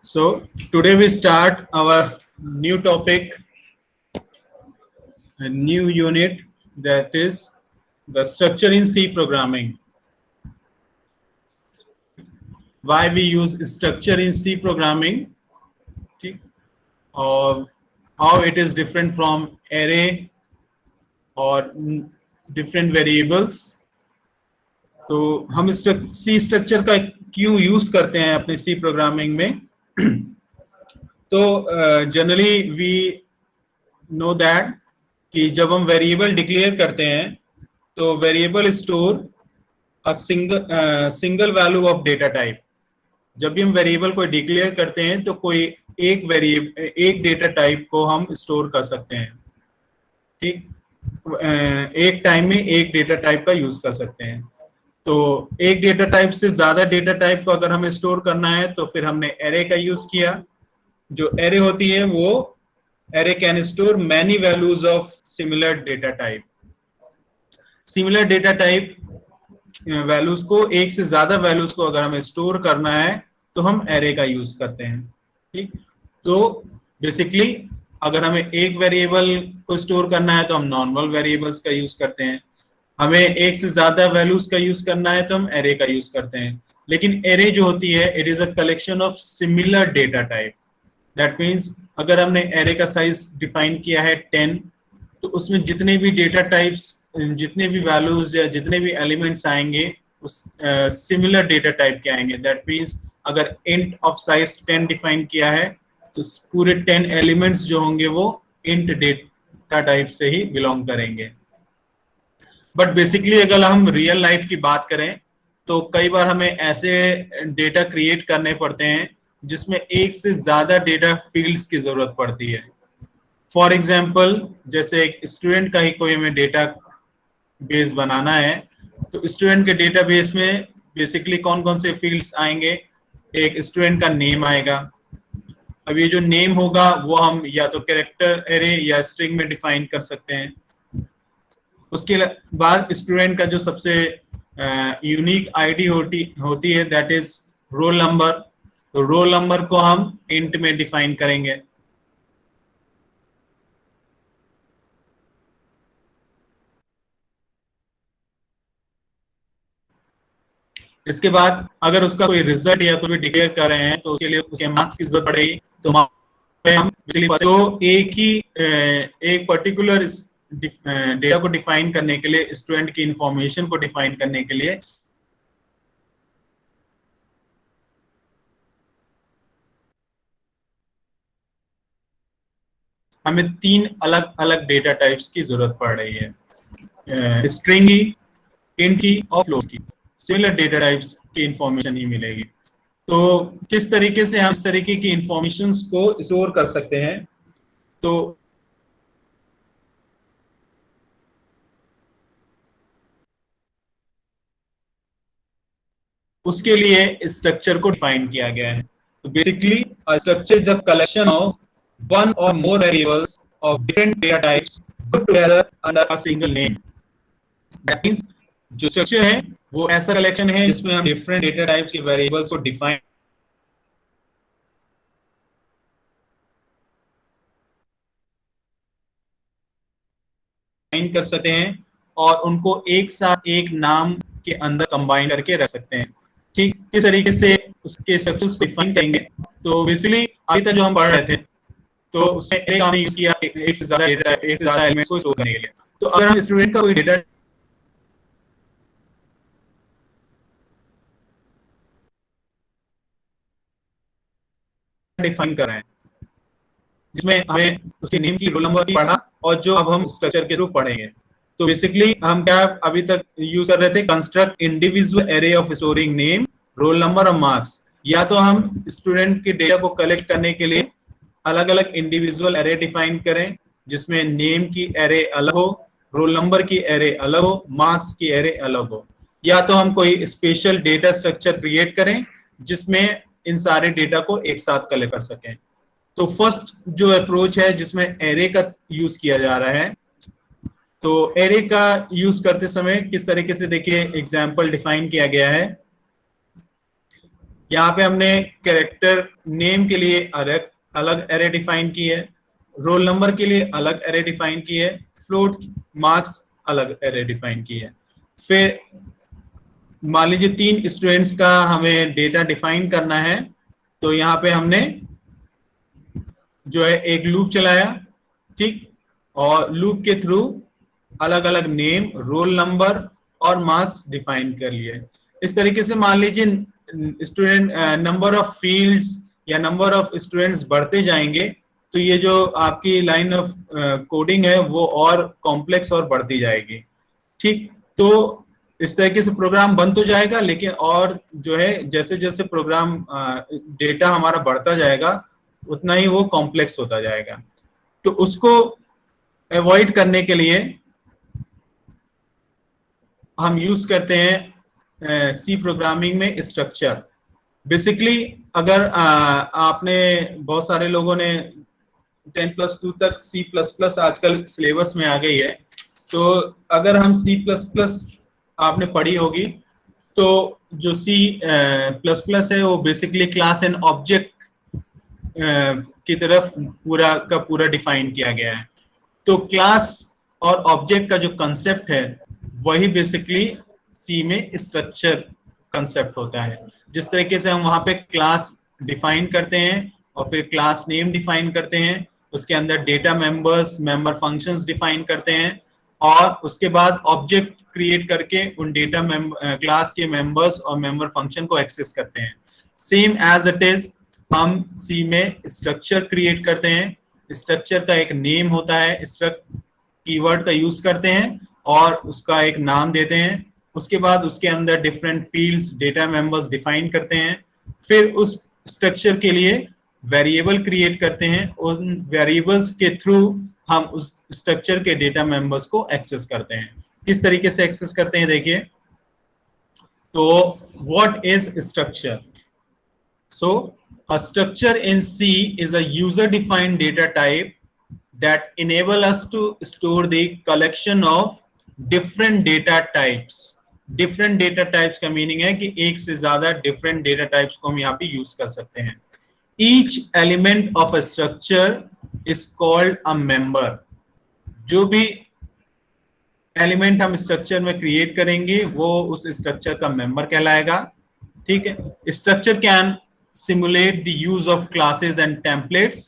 So today we start our new topic, a new unit, that is the structure in C programming. Why we use structure in C programming, ठीक? और how it is different from array और different variables. तो हम सी structure का क्यों use करते हैं अपने सी प्रोग्रामिंग में? तो जनरली वी नो दैट कि जब हम वेरिएबल डिक्लेयर करते हैं तो variable store a single value of data type. जब भी हम वेरिएबल को डिक्लेयर करते हैं तो कोई एक डेटा टाइप को हम स्टोर कर सकते हैं. ठीक, एक टाइम में एक डेटा टाइप का यूज कर सकते हैं. तो एक डेटा टाइप से ज्यादा डेटा टाइप को अगर हमें स्टोर करना है तो फिर हमने एरे का यूज किया. जो एरे होती है वो array can store many values of similar data type. Similar data type values को, एक से ज्यादा वैल्यूज को अगर हमें स्टोर करना है तो हम एरे का यूज करते हैं. ठीक, तो बेसिकली अगर हमें एक वेरिएबल को स्टोर करना है तो हम नॉर्मल वेरिएबल्स का यूज करते हैं. हमें एक से ज्यादा वैल्यूज का यूज करना है तो हम एरे का यूज करते हैं. लेकिन एरे जो होती है, it is a collection of similar data type. That means अगर हमने एरे का साइज डिफाइन किया है 10, तो उसमें जितने भी डेटा टाइप्स, जितने भी वैल्यूज या जितने भी एलिमेंट्स आएंगे उस सिमिलर डेटा टाइप के आएंगे. दैट मीन्स अगर इंट ऑफ साइज 10 डिफाइन किया है तो पूरे 10 एलिमेंट्स जो होंगे वो इंट डेटा टाइप से ही बिलोंग करेंगे. बट बेसिकली अगर हम रियल लाइफ की बात करें तो कई बार हमें ऐसे डेटा क्रिएट करने पड़ते हैं जिसमें एक से ज्यादा डेटा फील्ड्स की जरूरत पड़ती है. फॉर एग्जाम्पल, जैसे एक स्टूडेंट का ही कोई हमें डेटा बेस बनाना है तो स्टूडेंट के डेटा बेस में बेसिकली कौन कौन से फील्ड्स आएंगे? एक स्टूडेंट का नेम आएगा. अब ये जो नेम होगा वो हम या तो कैरेक्टर एरे या स्ट्रिंग में डिफाइन कर सकते हैं. उसके बाद स्टूडेंट का जो सबसे यूनिक आईडी होती है, दैट इज रोल नंबर. तो रोल नंबर को हम इंट में डिफाइन करेंगे. इसके बाद अगर उसका कोई रिजल्ट या कोई डिक्लेयर कर रहे हैं तो उसके लिए उसके मार्क्स की जरूरत पड़ेगी. तो हम तो एक पर्टिकुलर डेटा को डिफाइन करने के लिए, स्टूडेंट की इंफॉर्मेशन को डिफाइन करने के लिए हमें 3 अलग अलग डेटा टाइप्स की जरूरत पड़ रही है. स्ट्रिंग की, इंट की और फ्लोट की. सिमिलर डेटा टाइप्स की इंफॉर्मेशन ही मिलेगी. तो किस तरीके से हम इस तरीके की इंफॉर्मेशन को स्टोर कर सकते हैं? तो उसके लिए स्ट्रक्चर को डिफाइन किया गया है. तो basically structure is the collection of one or more variables of different data types put together under a single name. That means जो स्ट्रक्चर है वो ऐसा कलेक्शन है जिसमें हम डिफरेंट डेटा टाइप्स के वेरिएबल्स को डिफाइन कर सकते हैं और उनको एक साथ एक नाम के अंदर कंबाइन करके रख सकते हैं. ठीक, किस तरीके से उसके स्ट्रक्चर्स को डिफाइन करेंगे? तो बेसिकली अभी तक जो हम पढ़ रहे थे तो उसने एक काम यूज किया, एक से ज्यादा डेटा, एक से ज्यादा एलिमेंट्स को स्टोर करने के लिए. तो अगर हम स्टूडेंट का कोई डेटा डिफाइन कर रहे हैं जिसमें हमें उसके नेम की, रोल नंबर की पढ़ा, और जो अब हम स्ट्रक्चर के थ्रू पढ़ेंगे. तो बेसिकली हम क्या अभी तक यूज कर रहे थे? Construct individual array of storing name, roll number और मार्क्स. या तो हम स्टूडेंट के डेटा को कलेक्ट करने के लिए अलग अलग इंडिविजुअल एरे डिफाइन करें जिसमें नेम की एरे अलग हो, रोल नंबर की एरे अलग हो, मार्क्स की एरे अलग हो. या तो हम कोई स्पेशल डेटा स्ट्रक्चर क्रिएट करें जिसमें इन सारे डेटा को एक साथ कलेक्ट कर सकें. तो फर्स्ट जो अप्रोच है जिसमें एरे का यूज किया जा रहा है, तो एरे का यूज करते समय किस तरीके से, देखिए एग्जांपल डिफाइन किया गया है यहाँ पे हमने कैरेक्टर नेम के लिए अलग अलग एरे डिफाइन की है, रोल नंबर के लिए अलग एरे डिफाइन की है, फ्लोट मार्क्स अलग एरे डिफाइन की है। फिर मान लीजिए 3 स्टूडेंट्स का हमें डेटा डिफाइन करना है, तो यहाँ पे हमने जो है एक लूप चलाया, ठीक, और लूप के थ्रू अलग अलग नेम, रोल नंबर और मार्क्स डिफाइन कर लिए। इस तरीके से मान लीजिए स्टूडेंट नंबर ऑफ फील्ड्स या नंबर ऑफ स्टूडेंट्स बढ़ते जाएंगे, तो ये जो आपकी लाइन ऑफ कोडिंग है वो और कॉम्प्लेक्स और बढ़ती जाएगी, ठीक। तो इस तरीके से प्रोग्राम बन तो जाएगा, लेकिन और जो है जैसे जैसे प्रोग्राम डेटा हमारा बढ़ता जाएगा उतना ही वो कॉम्प्लेक्स होता जाएगा। तो उसको अवॉइड करने के लिए हम यूज करते हैं सी प्रोग्रामिंग में स्ट्रक्चर। बेसिकली अगर आपने बहुत सारे लोगों ने 10+2 तक C++ आजकल सिलेबस में आ गई है, तो अगर हम C++ आपने पढ़ी होगी, तो जो C++ है वो बेसिकली क्लास एंड ऑब्जेक्ट की तरफ पूरा का पूरा डिफाइन किया गया है। तो क्लास और ऑब्जेक्ट का जो कंसेप्ट है वही बेसिकली सी में स्ट्रक्चर कंसेप्ट होता है। जिस तरीके से हम वहां पे क्लास डिफाइन करते हैं और फिर क्लास नेम डिफाइन करते हैं, उसके अंदर data members, member functions define करते हैं और उसके बाद ऑब्जेक्ट क्रिएट करके उन डेटा क्लास के मेंबर्स और मेंबर फंक्शन को एक्सेस करते हैं। सेम एज इट इज हम सी में स्ट्रक्चर क्रिएट करते हैं। स्ट्रक्चर का एक नेम होता है, स्ट्रक्ट कीवर्ड का यूज करते हैं और उसका एक नाम देते हैं। उसके बाद उसके अंदर different fields, data members define करते हैं। फिर उस स्ट्रक्चर के लिए वेरिएबल क्रिएट करते हैं। उन वेरिएबल्स के थ्रू हम उस स्ट्रक्चर के डेटा मेंबर्स को एक्सेस करते हैं। किस तरीके से एक्सेस करते हैं देखिए। तो what is structure? So a structure in C is a user defined data type that enable us to store the collection of different data types. Different data types का मीनिंग है कि एक से ज्यादा different data types को हम यहाँ पे यूज कर सकते हैं। Each element of a structure is called a member. जो भी एलिमेंट हम स्ट्रक्चर में क्रिएट करेंगे वो उस स्ट्रक्चर का मेंबर कहलाएगा, ठीक है। Structure can simulate the use of classes and templates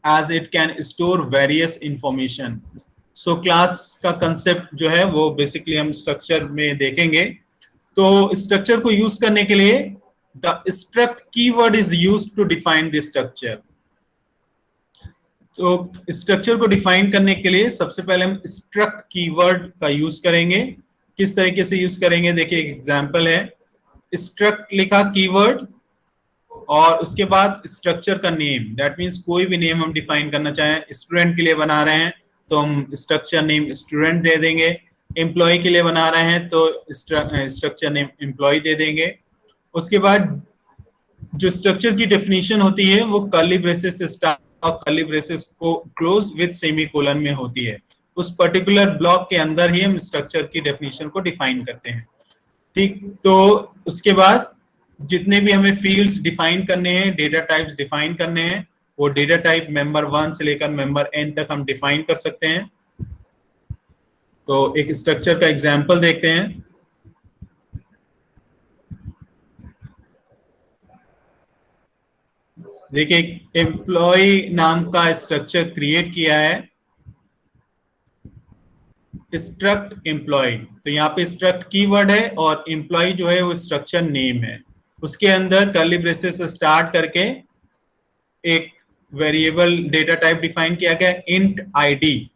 as it can store various information. So class का concept जो है वो basically हम structure में देखेंगे। तो structure को use करने के लिए the struct keyword is used to define the structure. तो structure को define करने के लिए सबसे पहले हम struct keyword का use करेंगे। किस तरीके से use करेंगे देखिए, एक example है। struct लिखा keyword और उसके बाद स्ट्रक्चर का नेम, दैट मीन्स कोई भी नेम हम डिफाइन करना चाहें। स्टूडेंट के लिए बना रहे हैं तो हम स्ट्रक्चर नेम स्टूडेंट दे देंगे। एम्प्लॉय के लिए बना रहे हैं तो स्ट्रक्चर नेम एम्प्लॉय दे देंगे। उसके बाद जो स्ट्रक्चर की डेफिनेशन होती है वो कर्ली ब्रेसेस से स्टार्ट और कर्ली ब्रेसेस को क्लोज विद सेमीकोलन में होती है। उस पर्टिकुलर ब्लॉक के अंदर ही हम स्ट्रक्चर की डेफिनेशन को डिफाइन करते हैं, ठीक। तो उसके बाद जितने भी हमें फील्ड्स डिफाइन करने हैं, डेटा टाइप्स डिफाइन करने हैं, वो डेटा टाइप मेंबर 1 से लेकर मेंबर n तक हम डिफाइन कर सकते हैं। तो एक स्ट्रक्चर का एग्जांपल देखते हैं। देखिए, एम्प्लॉय नाम का स्ट्रक्चर क्रिएट किया है, स्ट्रक्ट एम्प्लॉय। तो यहाँ पे स्ट्रक्ट कीवर्ड है और एम्प्लॉय जो है वो स्ट्रक्चर नेम है। उसके अंदर कर्ली ब्रेसेस से स्टार्ट करके एक वेरिएबल डेटा टाइप डिफाइन किया गया, इंट आईडी,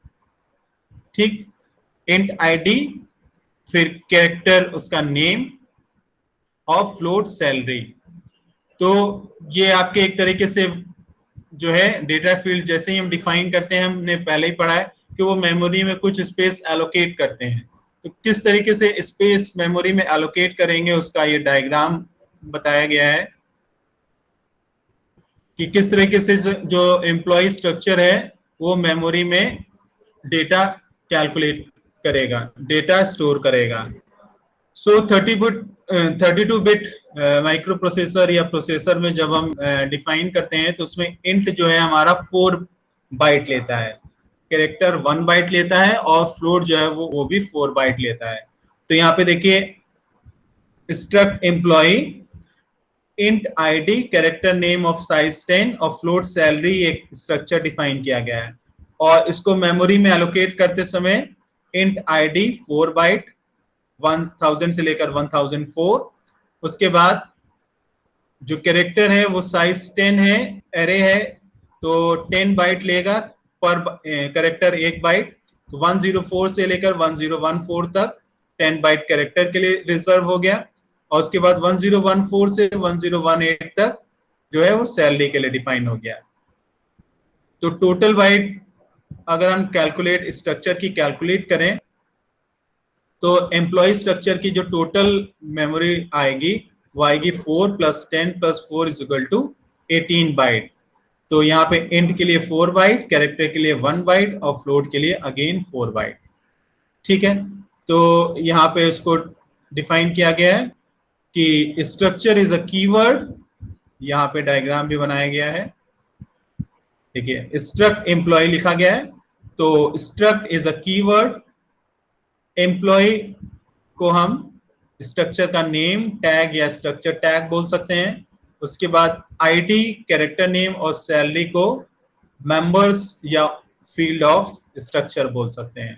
ठीक। इंट आईडी, फिर कैरेक्टर उसका नेम और फ्लोट सैलरी। तो ये आपके एक तरीके से जो है डेटा फील्ड जैसे ही हम डिफाइन करते हैं, हमने पहले ही पढ़ा है कि वो मेमोरी में कुछ स्पेस एलोकेट करते हैं। तो किस तरीके से स्पेस मेमोरी में एलोकेट करेंगे उसका ये डायग्राम बताया गया है कि किस तरीके से जो एम्प्लॉय स्ट्रक्चर है वो मेमोरी में डेटा कैलकुलेट करेगा, डेटा स्टोर करेगा। सो 32 बिट माइक्रो प्रोसेसर या प्रोसेसर में जब हम डिफाइन करते हैं तो उसमें इंट जो है हमारा 4 बाइट लेता है, कैरेक्टर 1 बाइट लेता है और फ्लोट जो है वो भी 4 बाइट लेता है। तो यहाँ पे देखिए struct employ int ID character name of size 10 और फ्लोट सैलरी एक स्ट्रक्चर डिफाइन किया गया है और इसको मेमोरी में एलोकेट करते समय इंट आईडी 4 बाइट 1000 से लेकर 1004, उसके बाद जो कैरेक्टर है वो साइज 10 है, एरे है तो 10 बाइट लेगा पर कैरेक्टर 1 बाइट, तो 104 से लेकर 1014 तक 10 बाइट कैरेक्टर के लिए रिजर्व हो गया और उसके बाद 1014 से 1018 तक जो है वो सैलरी के लिए डिफाइन हो गया। तो टोटल बाइट अगर हम कैलकुलेट स्ट्रक्चर की कैलकुलेट करें तो एम्प्लॉय स्ट्रक्चर की जो टोटल मेमोरी आएगी वो आएगी 4 + 10 + 4 = 18 बाइट। तो यहाँ पे इंट के लिए 4 बाइट, कैरेक्टर के लिए 1 बाइट और फ्लोट के लिए अगेन 4 बाइट। ठीक है, तो यहाँ पे इसको डिफाइन किया गया है कि स्ट्रक्चर इज अ कीवर्ड, यहाँ पे डायग्राम भी बनाया गया है। देखिए स्ट्रक्ट एम्प्लॉय लिखा गया है, तो struct is a keyword, employ को हम स्ट्रक्चर का नेम टैग या स्ट्रक्चर टैग बोल सकते हैं। उसके बाद आईडी कैरेक्टर नेम और सैलरी को मेंबर्स या फील्ड ऑफ स्ट्रक्चर बोल सकते हैं।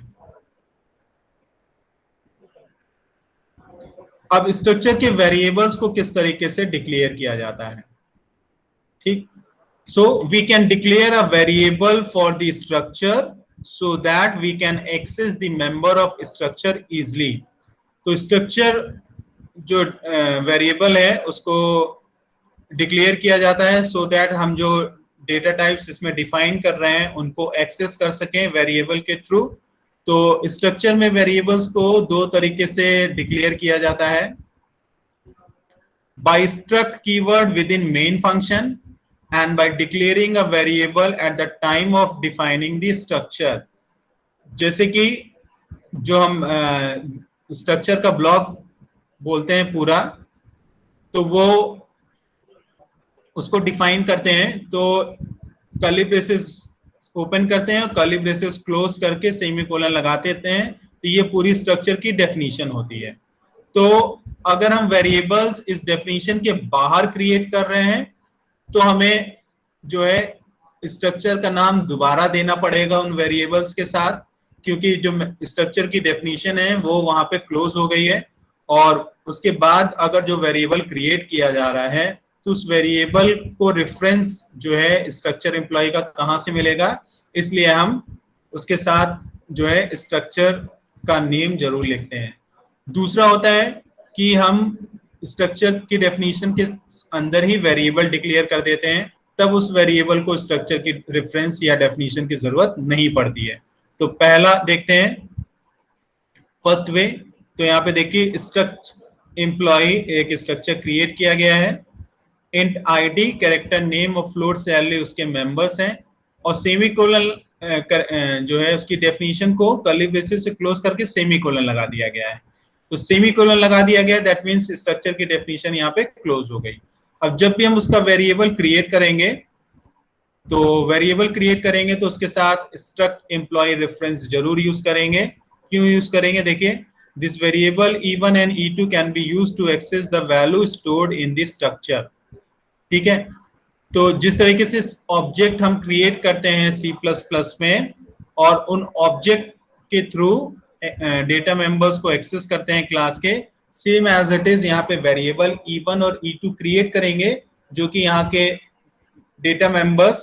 अब स्ट्रक्चर के वेरिएबल्स को किस तरीके से डिक्लेयर किया जाता है, ठीक। So we can declare a variable for the structure so that we can access the member of structure easily। तो स्ट्रक्चर जो वेरिएबल है उसको डिक्लेयर किया जाता है so that हम जो डेटा टाइप्स इसमें डिफाइन कर रहे हैं उनको एक्सेस कर सकें वेरिएबल के थ्रू। तो स्ट्रक्चर में वेरिएबल्स को दो तरीके से डिक्लेयर किया जाता है, by struct keyword within main function and by declaring a variable at the time of defining the structure। जैसे कि जो हम स्ट्रक्चर का ब्लॉक बोलते हैं पूरा, तो वो उसको डिफाइन करते हैं तो कर्ली ब्रेसेस ओपन करते हैं और कर्ली ब्रेसेस क्लोज करके सेमीकोलन लगा देते हैं, तो ये पूरी स्ट्रक्चर की डेफिनेशन होती है। तो अगर हम वेरिएबल्स इस डेफिनेशन के बाहर क्रिएट कर रहे हैं तो हमें जो है स्ट्रक्चर का नाम दोबारा देना पड़ेगा उन वेरिएबल्स के साथ, क्योंकि जो स्ट्रक्चर की डेफिनेशन है वो वहां पे क्लोज हो गई है। और उसके बाद अगर जो वेरिएबल क्रिएट किया जा रहा है तो उस वेरिएबल को रेफरेंस जो है स्ट्रक्चर एम्प्लॉय का कहाँ से मिलेगा, इसलिए हम उसके साथ जो है स्ट्रक्चर का नेम जरूर लिखते हैं। दूसरा होता है कि हम स्ट्रक्चर की डेफिनेशन के अंदर ही वेरिएबल डिक्लेयर कर देते हैं, तब उस वेरिएबल को स्ट्रक्चर की रेफरेंस या डेफिनेशन की जरूरत नहीं पड़ती है। तो पहला देखते हैं फर्स्ट वे। तो यहाँ पे देखिए स्ट्रक्ट एम्प्लॉय एक स्ट्रक्चर क्रिएट किया गया है, इंट आईडी कैरेक्टर नेम और फ्लोट सैलरी उसके मेंबर्स हैं और सेमीकोलन जो है उसकी डेफिनेशन को कर्ली ब्रेसेस से क्लोज करके सेमीकोलन लगा दिया गया है। तो सेमीकोलन लगा दिया गया, दैट मींस स्ट्रक्चर की डेफिनेशन यहाँ पे क्लोज हो गई। अब जब भी हम उसका वेरिएबल क्रिएट करेंगे तो उसके साथ स्ट्रक्ट एम्प्लॉय रेफरेंस जरूर यूज करेंगे। क्यों यूज करेंगे, देखिए this variable E1 and E2 can be used to access the value stored in this structure. ठीक है, तो जिस तरीके से ऑब्जेक्ट हम क्रिएट करते हैं C++ में और उन ऑब्जेक्ट के थ्रू डेटा मेंबर्स को एक्सेस करते हैं क्लास के, सेम एज इट इज यहाँ पे वेरिएबल E1 और E2 क्रिएट करेंगे जो कि यहाँ के डेटा मेंबर्स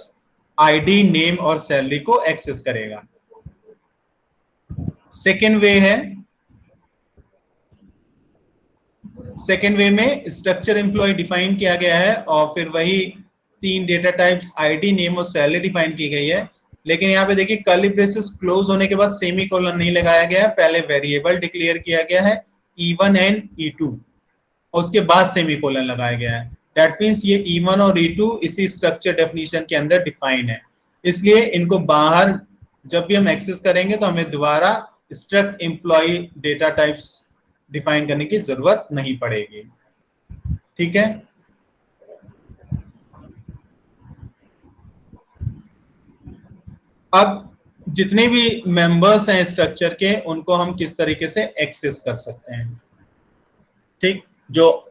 आईडी नेम और सैलरी को एक्सेस करेगा। सेकेंड वे में स्ट्रक्चर एम्प्लॉय डिफाइन किया गया है और फिर वही 3 डेटा टाइप्स आईडी नेम और सैलरी डिफाइन की गई है, लेकिन यहाँ पे देखिए कर्ली ब्रेसेस क्लोज होने के बाद सेमीकोलन नहीं लगाया गया है, पहले वेरिएबल डिक्लेयर किया गया है E1 and E2 और उसके बाद सेमीकोलन लगाया गया है। दैट मींस ये E1 और E2 इसी स्ट्रक्चर डेफिनेशन के अंदर डिफाइन है, इसलिए इनको बाहर जब भी हम एक्सेस करेंगे तो हमें दोबारा struct employee data types define करने की जरूरत नहीं पड़ेगी। ठीक है। अब जितने भी मेंबर्स हैं स्ट्रक्चर के, उनको हम किस तरीके से एक्सेस कर सकते हैं। ठीक, जो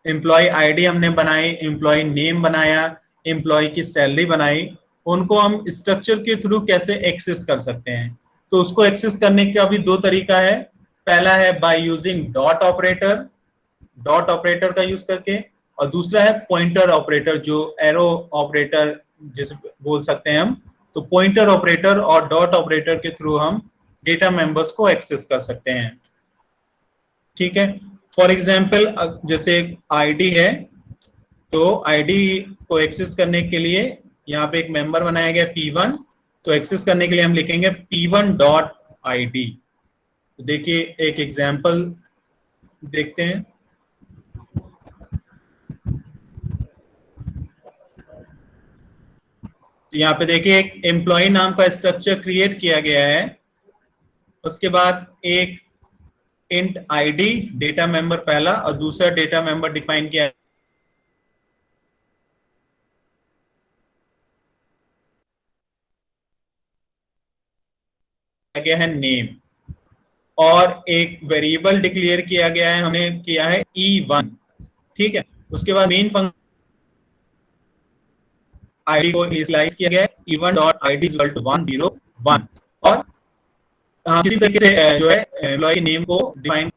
एम्प्लॉय आईडी हमने बनाई, एम्प्लॉय नेम बनाया, एम्प्लॉय की सैलरी बनाई, उनको हम स्ट्रक्चर के थ्रू कैसे एक्सेस कर सकते हैं। तो उसको एक्सेस करने का भी दो तरीका है। पहला है by using dot operator, dot operator का यूज करके, और दूसरा है पॉइंटर ऑपरेटर, जो एरो ऑपरेटर जिसे बोल सकते हैं हम। तो पॉइंटर ऑपरेटर और डॉट ऑपरेटर के थ्रू हम डेटा मेंबर्स को एक्सेस कर सकते हैं। ठीक है, फॉर एग्जाम्पल जैसे आईडी है, तो आईडी को एक्सेस करने के लिए यहाँ पे एक मेंबर बनाया गया P1, तो एक्सेस करने के लिए हम लिखेंगे P1 डॉट आई डी। देखिए एक एग्जाम्पल देखते हैं। यहाँ पे देखिए एक एम्प्लॉय नाम का स्ट्रक्चर क्रिएट किया गया है। उसके बाद एक इंट आईडी डेटा मेंबर पहला, और दूसरा डेटा मेंबर डिफाइन किया गया है नेम, और एक वेरिएबल डिक्लेयर किया गया है, हमने किया है E1। ठीक है, उसके बाद मेन फंक्शन आईडी को इनिशियलाइज किया गया है E1 dot ID equal to 101, और किसी तरीके से जो है एम्प्लॉय नेम को डिफाइन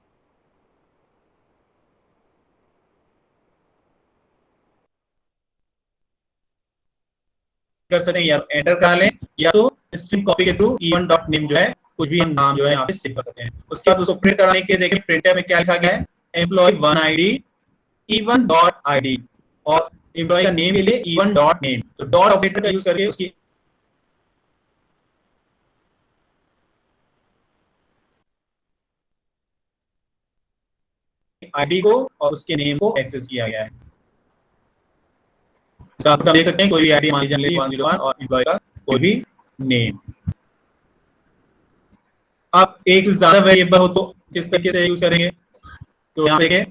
कर सकते हैं, या एंटर करा लें, या तो स्ट्रिंग कॉपी के थ्रू E1 डॉट नेम जो है कुछ भी हम नाम जो है यहाँ पे सेव कर सकते हैं। उसके बाद उसको प्रिंट कराने के देखिए प्रिंटर में क्या लिखा गया है, employee 1 ID E1 dot ID, और एम्प्लॉय का नेम के लिए E1 डॉट नेम। तो डॉट ऑपरेटर का यूज करके उसकी आईडी को और उसके नेम को एक्सेस किया गया है। आप देख सकते हैं कोई भी आईडी मान लीजिए 101 और एम्प्लॉय का कोई भी नेम। आप एक से ज्यादा वेरिएबल हो तो किस तरीके से यूज करेंगे, तो यहाँ देखिए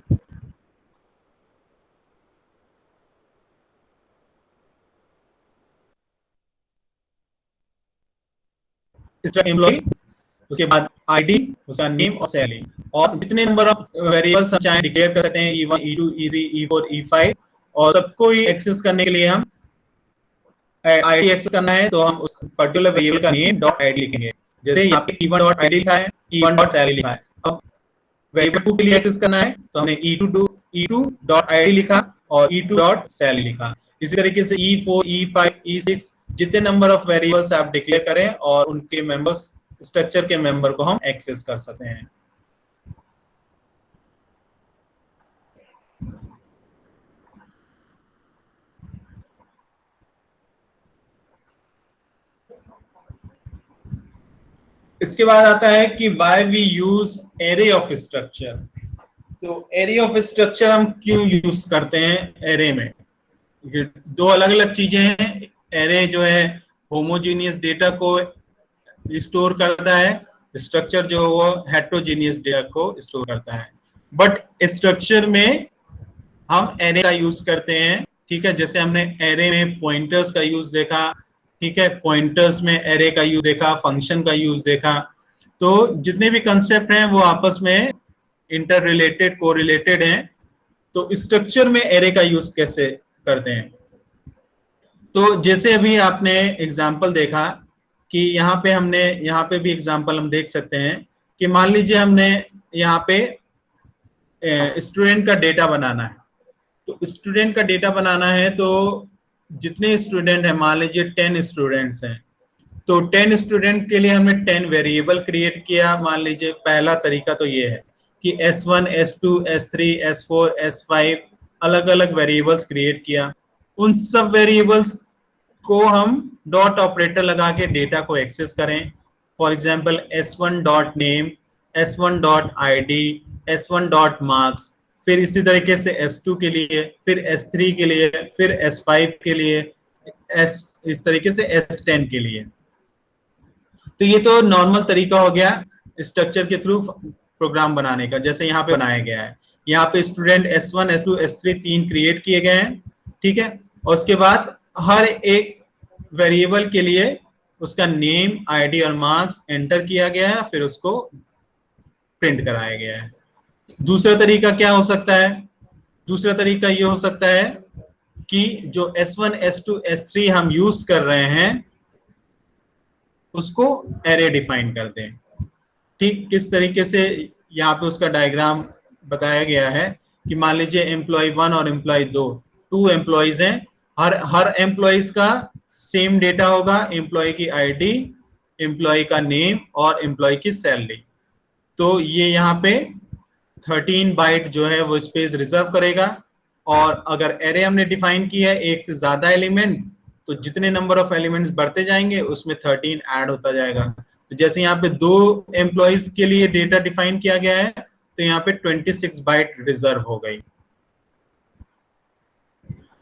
एम्प्लॉय, उसके बाद आईडी, उसका नेम और सैलरी, और जितने नंबर ऑफ वेरिएबल्स हम चाहे डिक्लेयर कर सकते हैं, E1 E2 E3 E4 E5, और सबको ही एक्सेस करने के लिए हम आईडी एक्सेस करना है तो हम उस पर्टिकुलर वेरिएबल का नेम डॉट आईडी लिखेंगे। जैसे यहाँ पे E1 डॉट आईडी लिखा है, E1 डॉट सैलरी लिखा है। अब वेरिएबल 2 के लिए एक्सेस करना है तो हमने E2 डॉट आईडी लिखा और E2 डॉट सैलरी लिखा। इसी तरीके से E4 E5 E6 जितने नंबर ऑफ वेरिएबल्स आप डिक्लेयर करें और उनके मेंबर्स स्ट्रक्चर के मेंबर को हम एक्सेस कर सकते हैं। इसके बाद आता है कि why we use array of structure. तो एरे ऑफ स्ट्रक्चर हम क्यों यूज करते हैं एरे में। दो अलग अलग चीजें हैं। एरे जो है होमोजीनियस डेटा को स्टोर करता है, स्ट्रक्चर जो वो हेट्रोजीनियस डेटा को स्टोर करता है। बट स्ट्रक्चर में हम एरे का यूज करते हैं। ठीक है, जैसे हमने एरे में पॉइंटर्स का यूज देखा, ठीक है, पॉइंटर्स में एरे का यूज देखा, फंक्शन का यूज देखा। तो जितने भी कंसेप्ट हैं वो आपस में इंटर रिलेटेड को रिलेटेड हैं। तो स्ट्रक्चर में एरे का यूज कैसे करते हैं, तो जैसे अभी आपने एग्जाम्पल देखा कि यहाँ पे हमने, यहाँ पे भी एग्जाम्पल हम देख सकते हैं कि मान लीजिए हमने यहाँ पे स्टूडेंट का डेटा बनाना है। तो स्टूडेंट का डेटा बनाना है तो जितने स्टूडेंट हैं, मान लीजिए 10 स्टूडेंट्स हैं, तो 10 स्टूडेंट के लिए हमने 10 वेरिएबल क्रिएट किया। मान लीजिए पहला तरीका तो ये है कि S1 S2 S3 S4 S5 अलग अलग वेरिएबल्स क्रिएट किया। उन सब वेरिएबल्स को हम डॉट ऑपरेटर लगा के डेटा को एक्सेस करें। For example S1 dot name, S1 dot ID, S1 dot marks, फिर इसी तरीके से S2 के लिए, फिर S3 के लिए, फिर S5 के लिए, इस तरीके से S10 के लिए। तो ये तो नॉर्मल तरीका हो गया स्ट्रक्चर के थ्रू प्रोग्राम बनाने का, जैसे यहाँ पे बनाया गया है। यहाँ पे स्टूडेंट S1 S2 S3 तीन क्रिएट किए गए हैं, ठीक है। और उसके बाद हर एक वेरिएबल के लिए उसका नेम, आईडी और मार्क्स एंटर किया गया है, फिर उसको प्रिंट कराया गया है। दूसरा तरीका क्या हो सकता है? दूसरा तरीका ये हो सकता है कि जो S1 S2 S3 हम यूज कर रहे हैं उसको एरे डिफाइन कर दें। ठीक किस तरीके से, यहाँ पे उसका डायग्राम बताया गया है कि मान लीजिए एम्प्लॉय 1 और एम्प्लॉय 2, 2 एम्प्लॉयज हैं। हर एम्प्लॉयज का सेम डेटा होगा, एम्प्लॉय की आईडी, एम्प्लॉय का नेम और एम्प्लॉय की सैलरी। तो ये यहाँ पे 13 बाइट जो है वो स्पेस रिजर्व करेगा। और अगर एरे हमने डिफाइन की है एक से ज्यादा एलिमेंट, तो जितने नंबर ऑफ एलिमेंट्स बढ़ते जाएंगे उसमें 13 ऐड होता जाएगा। तो जैसे यहाँ पे 2 एम्प्लॉयज के लिए डेटा डिफाइन किया गया है, तो यहाँ पे 26 बाइट रिजर्व हो गई,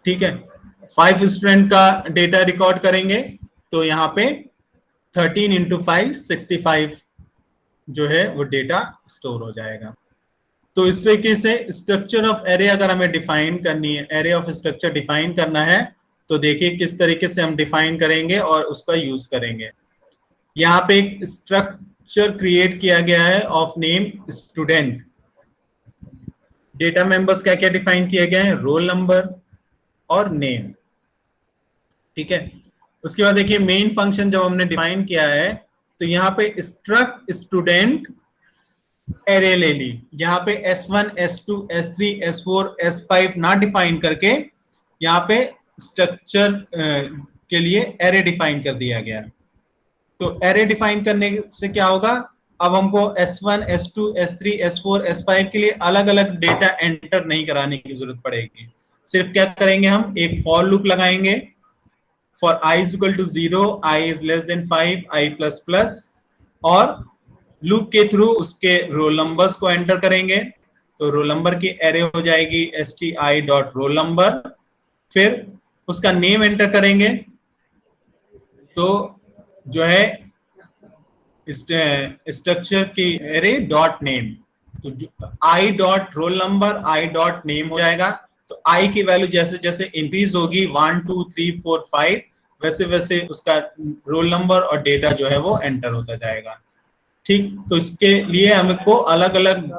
ठीक है। 5 स्टूडेंट का डेटा रिकॉर्ड करेंगे तो यहाँ पे 13 इंटू 5 65 जो है वो डेटा स्टोर हो जाएगा। तो इस तरीके से स्ट्रक्चर ऑफ एरे अगर हमें डिफाइन करनी है, एरे ऑफ स्ट्रक्चर डिफाइन करना है, तो देखिए किस तरीके से हम डिफाइन करेंगे और उसका यूज करेंगे। यहाँ पे एक स्ट्रक्चर क्रिएट किया गया है of name student. Data members क्या क्या डिफाइन किए गए हैं? रोल नंबर और नेम, ठीक है। उसके बाद देखिए मेन फंक्शन जब हमने डिफाइन किया है, तो यहाँ पे स्ट्रक्ट स्टूडेंट एरे ले ली। यहाँ पे S1 S2 S3 S4 S5 ना डिफाइन करके यहाँ पे स्ट्रक्चर के लिए एरे डिफाइन कर दिया गया। तो एरे डिफाइन करने से क्या होगा, अब हमको S1 S2 S3 S4 S5 के लिए अलग अलग डेटा एंटर नहीं कराने की जरूरत पड़ेगी। सिर्फ क्या करेंगे, हम एक फॉर लूप लगाएंगे। For I is equal to 0, I is less than 5, I plus plus, और लूप के थ्रू उसके रोल नंबर्स को एंटर करेंगे। तो रोल नंबर की एरे हो जाएगी str डॉट रोल नंबर, फिर उसका नेम एंटर करेंगे। तो जो है स्ट्रक्चर की एरे डॉट नेम, तो I dot roll number I dot name हो जाएगा। तो आई की वैल्यू जैसे जैसे इंक्रीज होगी 1 2 3 4 5, वैसे वैसे उसका रोल नंबर और डेटा जो है वो एंटर होता जाएगा, ठीक। तो इसके लिए हमको अलग अलग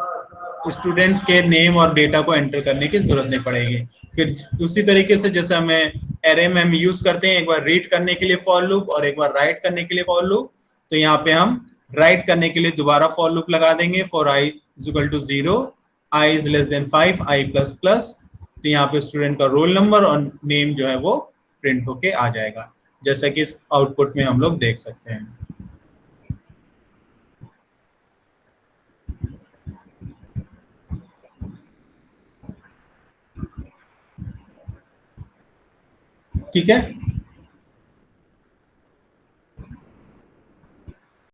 स्टूडेंट्स के नेम और डेटा को एंटर करने की जरूरत नहीं पड़ेगी। फिर उसी तरीके से जैसे हमें एरे में हम यूज करते हैं, एक बार रीड करने के लिए फॉर लूप और एक बार राइट करने के लिए फॉर लूप, तो यहाँ पे हम राइट करने के लिए दोबारा फॉर लूप लगा देंगे। For I is equal to 0, I is less than 5, I plus plus, तो यहाँ पे स्टूडेंट का रोल नंबर और नेम जो है वो प्रिंट होके आ जाएगा, जैसा कि इस आउटपुट में हम लोग देख सकते हैं। ठीक है।